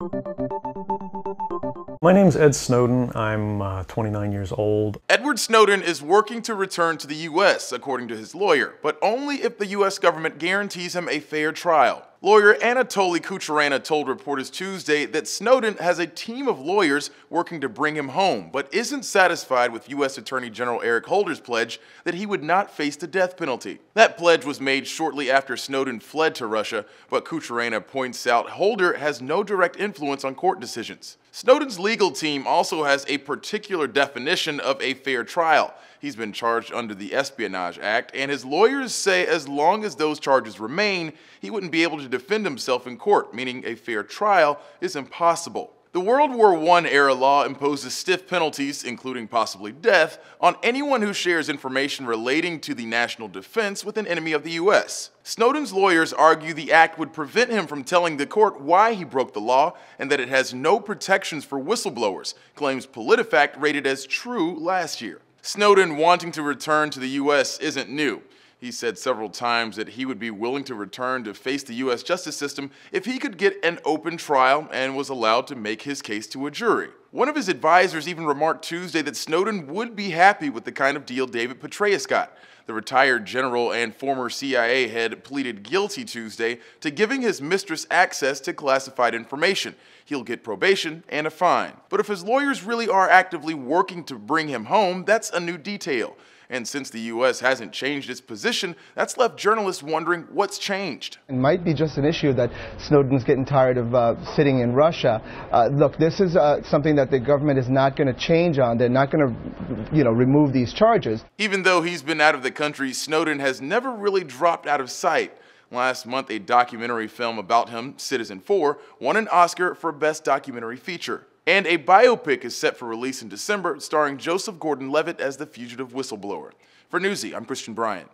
My name's Ed Snowden. I'm 29 years old. Edward Snowden is working to return to the U.S., according to his lawyer, but only if the U.S. government guarantees him a fair trial. Lawyer Anatoly Kucherena told reporters Tuesday that Snowden has a team of lawyers working to bring him home, but isn't satisfied with U.S. Attorney General Eric Holder's pledge that he would not face the death penalty. That pledge was made shortly after Snowden fled to Russia, but Kucherena points out Holder has no direct influence on court decisions. Snowden's legal team also has a particular definition of a fair trial. He's been charged under the Espionage Act, and his lawyers say as long as those charges remain, he wouldn't be able to defend himself in court, meaning a fair trial is impossible. The World War I-era law imposes stiff penalties, including possibly death, on anyone who shares information relating to the national defense with an enemy of the U.S. Snowden's lawyers argue the act would prevent him from telling the court why he broke the law and that it has no protections for whistleblowers, claims PolitiFact rated as true last year. Snowden wanting to return to the U.S. isn't new. He said several times that he would be willing to return to face the U.S. justice system if he could get an open trial and was allowed to make his case to a jury. One of his advisors even remarked Tuesday that Snowden would be happy with the kind of deal David Petraeus got. The retired general and former CIA head pleaded guilty Tuesday to giving his mistress access to classified information. He'll get probation and a fine. But if his lawyers really are actively working to bring him home, that's a new detail. And since the U.S. hasn't changed its position, that's left journalists wondering what's changed. It might be just an issue that Snowden's getting tired of sitting in Russia. Look, this is something that the government is not going to change on. They're not going to, remove these charges. Even though he's been out of the country, Snowden has never really dropped out of sight. Last month, a documentary film about him, Citizen4, won an Oscar for Best Documentary Feature. And a biopic is set for release in December, starring Joseph Gordon-Levitt as the fugitive whistleblower. For Newsy, I'm Christian Bryant.